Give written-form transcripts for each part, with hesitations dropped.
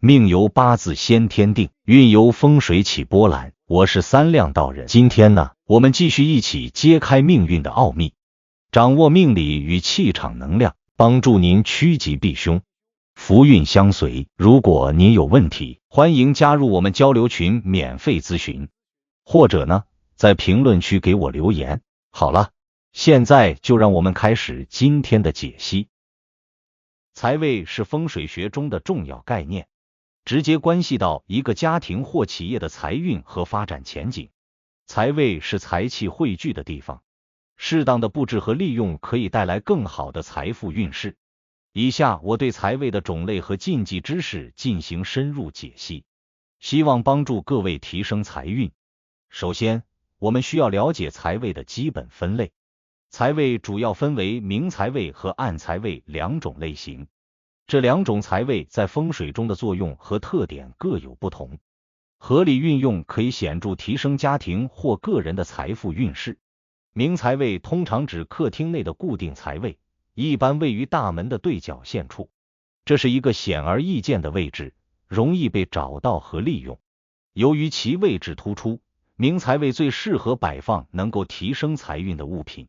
命由八字先天定，运由风水起波澜。我是三亮道人，今天呢，我们继续一起揭开命运的奥秘，掌握命理与气场能量，帮助您趋吉避凶，福运相随。如果您有问题，欢迎加入我们交流群免费咨询，或者呢，在评论区给我留言。好了，现在就让我们开始今天的解析。财位是风水学中的重要概念，直接关系到一个家庭或企业的财运和发展前景。财位是财气汇聚的地方，适当的布置和利用可以带来更好的财富运势。以下我对财位的种类和禁忌知识进行深入解析，希望帮助各位提升财运。首先，我们需要了解财位的基本分类。财位主要分为明财位和暗财位两种类型，这两种财位在风水中的作用和特点各有不同，合理运用可以显著提升家庭或个人的财富运势。明财位通常指客厅内的固定财位，一般位于大门的对角线处，这是一个显而易见的位置，容易被找到和利用。由于其位置突出，明财位最适合摆放能够提升财运的物品，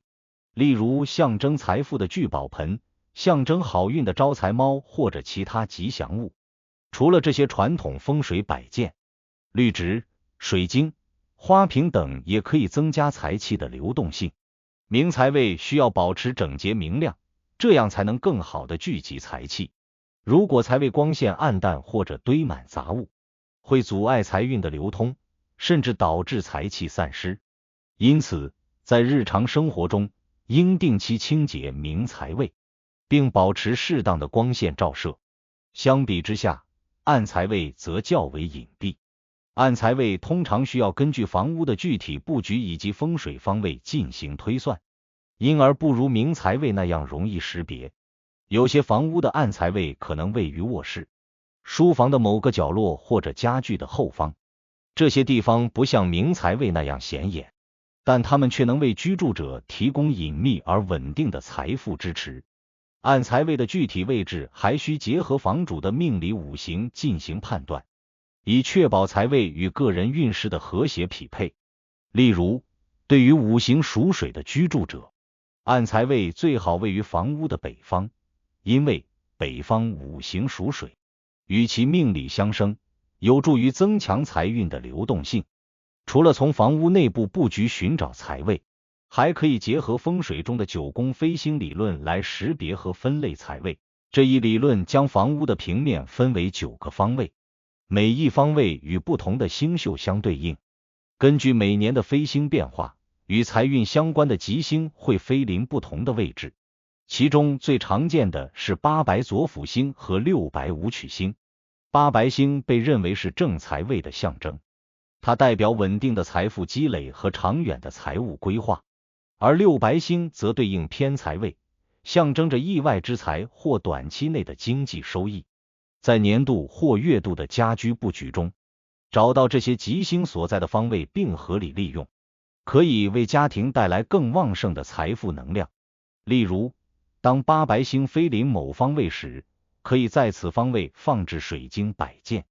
例如象征财富的聚宝盆，象征好运的招财猫或者其他吉祥物。除了这些传统风水摆件，绿植、水晶、花瓶等也可以增加财气的流动性。明财位需要保持整洁明亮，这样才能更好的聚集财气。如果财位光线暗淡或者堆满杂物，会阻碍财运的流通，甚至导致财气散失。因此，在日常生活中，应定期清洁明财位，并保持适当的光线照射。相比之下，暗财位则较为隐蔽。暗财位通常需要根据房屋的具体布局以及风水方位进行推算，因而不如明财位那样容易识别。有些房屋的暗财位可能位于卧室、书房的某个角落或者家具的后方，这些地方不像明财位那样显眼，但它们却能为居住者提供隐秘而稳定的财富支持。暗财位的具体位置还需结合房主的命理五行进行判断，以确保财位与个人运势的和谐匹配。例如，对于五行属水的居住者，暗财位最好位于房屋的北方，因为北方五行属水，与其命理相生，有助于增强财运的流动性。除了从房屋内部布局寻找财位，还可以结合风水中的九宫飞星理论来识别和分类财位。这一理论将房屋的平面分为9个方位，每一方位与不同的星宿相对应。根据每年的飞星变化，与财运相关的吉星会飞临不同的位置，其中最常见的是八白左辅星和六白武曲星。八白星被认为是正财位的象征，它代表稳定的财富积累和长远的财务规划，而六白星则对应偏财位，象征着意外之财或短期内的经济收益。在年度或月度的家居布局中，找到这些吉星所在的方位并合理利用，可以为家庭带来更旺盛的财富能量。例如，当八白星飞临某方位时，可以在此方位放置水晶摆件、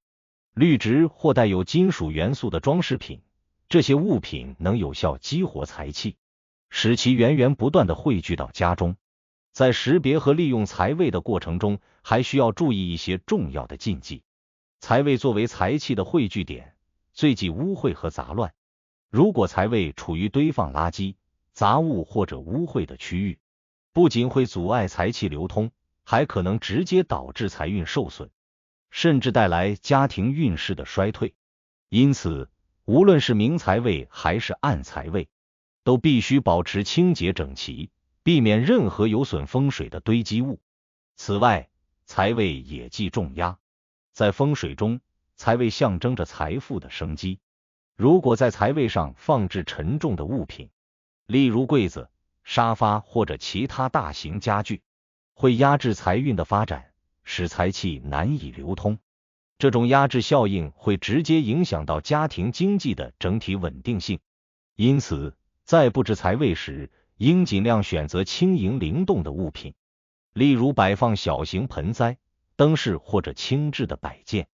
绿植或带有金属元素的装饰品，这些物品能有效激活财气，使其源源不断地汇聚到家中。在识别和利用财位的过程中，还需要注意一些重要的禁忌。财位作为财气的汇聚点，最忌污秽和杂乱。如果财位处于堆放垃圾、杂物或者污秽的区域，不仅会阻碍财气流通，还可能直接导致财运受损，甚至带来家庭运势的衰退。因此，无论是明财位还是暗财位，都必须保持清洁整齐，避免任何有损风水的堆积物。此外，财位也忌重压。在风水中，财位象征着财富的生机。如果在财位上放置沉重的物品，例如柜子、沙发或者其他大型家具，会压制财运的发展，使财气难以流通。这种压制效应会直接影响到家庭经济的整体稳定性。因此，在布置财位时，应尽量选择轻盈灵动的物品，例如摆放小型盆栽、灯饰或者轻质的摆件，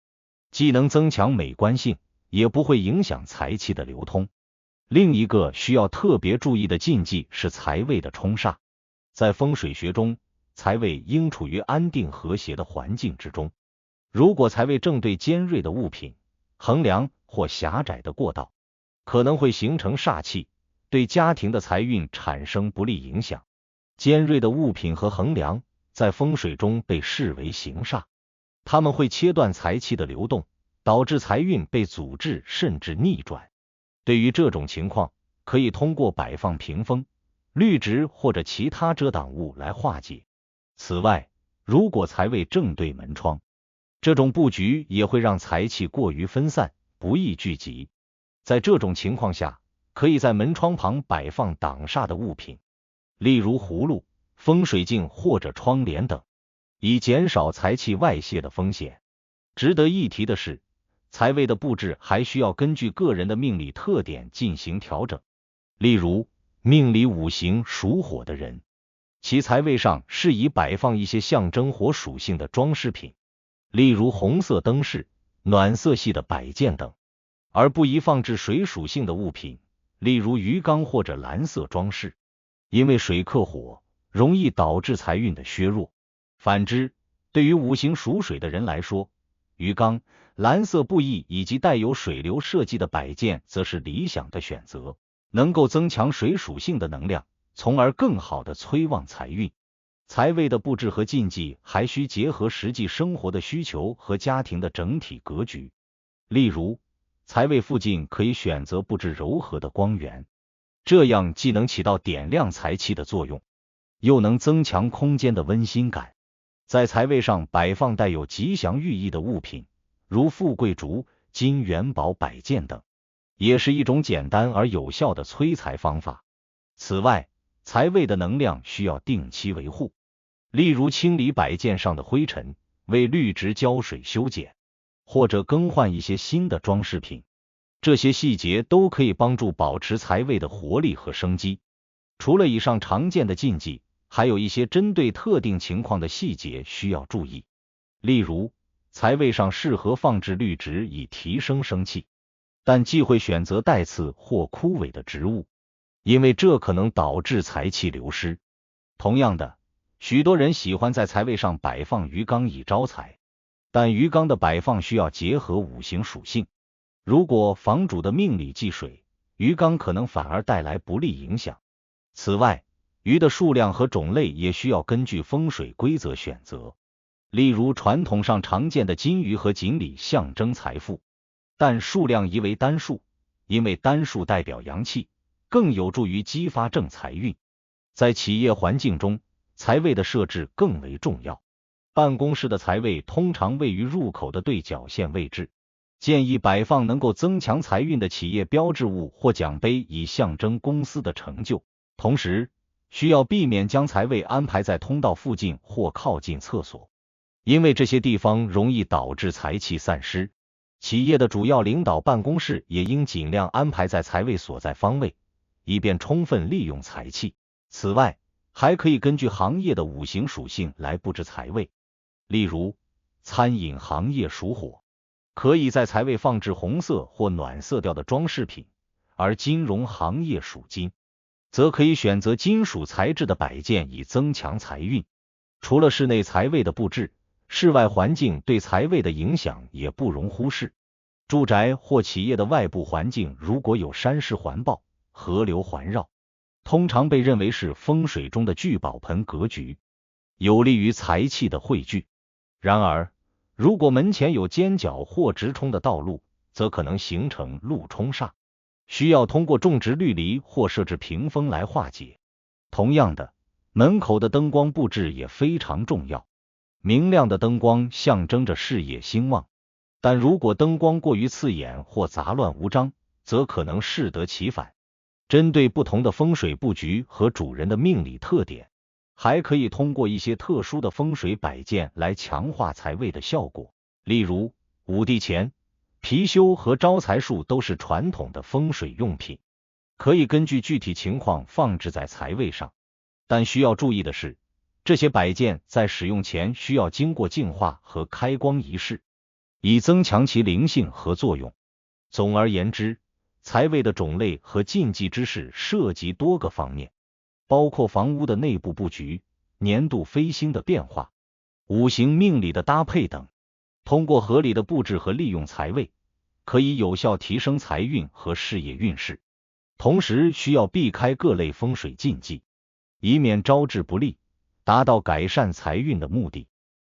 既能增强美观性，也不会影响财气的流通。另一个需要特别注意的禁忌是财位的冲煞。在风水学中，财位应处于安定和谐的环境之中。如果财位正对尖锐的物品、横梁或狭窄的过道，可能会形成煞气，对家庭的财运产生不利影响。尖锐的物品和横梁在风水中被视为刑煞，它们会切断财气的流动，导致财运被阻滞甚至逆转。对于这种情况，可以通过摆放屏风、绿植或者其他遮挡物来化解。此外，如果财位正对门窗，这种布局也会让财气过于分散，不易聚集。在这种情况下，可以在门窗旁摆放挡煞的物品，例如葫芦、风水镜或者窗帘等，以减少财气外泄的风险。值得一提的是，财位的布置还需要根据个人的命理特点进行调整。例如，命里五行属火的人，其财位上适宜摆放一些象征火属性的装饰品，例如红色灯饰、暖色系的摆件等，而不宜放置水属性的物品，例如鱼缸或者蓝色装饰，因为水克火，容易导致财运的削弱。反之，对于五行属水的人来说，鱼缸、蓝色布艺以及带有水流设计的摆件则是理想的选择，能够增强水属性的能量，从而更好的催旺财运。财位的布置和禁忌还需结合实际生活的需求和家庭的整体格局。例如，财位附近可以选择布置柔和的光源，这样既能起到点亮财气的作用，又能增强空间的温馨感。在财位上摆放带有吉祥寓意的物品，如富贵竹、金元宝摆件等，也是一种简单而有效的催财方法。此外，财位的能量需要定期维护，例如清理摆件上的灰尘，为绿植浇水修剪，或者更换一些新的装饰品。这些细节都可以帮助保持财位的活力和生机。除了以上常见的禁忌，还有一些针对特定情况的细节需要注意。例如，财位上适合放置绿植以提升生气，但忌讳选择带刺或枯萎的植物，因为这可能导致财气流失。同样的，许多人喜欢在财位上摆放鱼缸以招财，但鱼缸的摆放需要结合五行属性。如果房主的命里忌水，鱼缸可能反而带来不利影响。此外，鱼的数量和种类也需要根据风水规则选择。例如，传统上常见的金鱼和锦鲤象征财富，但数量宜为单数，因为单数代表阳气，更有助于激发正财运。在企业环境中，财位的设置更为重要。办公室的财位通常位于入口的对角线位置，建议摆放能够增强财运的企业标志物或奖杯，以象征公司的成就。同时，需要避免将财位安排在通道附近或靠近厕所，因为这些地方容易导致财气散失。企业的主要领导办公室也应尽量安排在财位所在方位，以便充分利用财气。此外，还可以根据行业的五行属性来布置财位。例如，餐饮行业属火，可以在财位放置红色或暖色调的装饰品，而金融行业属金，则可以选择金属材质的摆件以增强财运。除了室内财位的布置，室外环境对财位的影响也不容忽视。住宅或企业的外部环境如果有山势环抱、河流环绕，通常被认为是风水中的聚宝盆格局，有利于财气的汇聚。然而，如果门前有尖角或直冲的道路，则可能形成路冲煞，需要通过种植绿篱或设置屏风来化解。同样的，门口的灯光布置也非常重要。明亮的灯光象征着事业兴旺，但如果灯光过于刺眼或杂乱无章，则可能适得其反。针对不同的风水布局和主人的命理特点，还可以通过一些特殊的风水摆件来强化财位的效果。例如，五帝钱、貔貅和招财树都是传统的风水用品，可以根据具体情况放置在财位上。但需要注意的是，这些摆件在使用前需要经过净化和开光仪式，以增强其灵性和作用。总而言之，财位的种类和禁忌之事涉及多个方面，包括房屋的内部布局、年度飞星的变化、五行命理的搭配等。通过合理的布置和利用财位，可以有效提升财运和事业运势。同时需要避开各类风水禁忌，以免招致不利，达到改善财运的目的。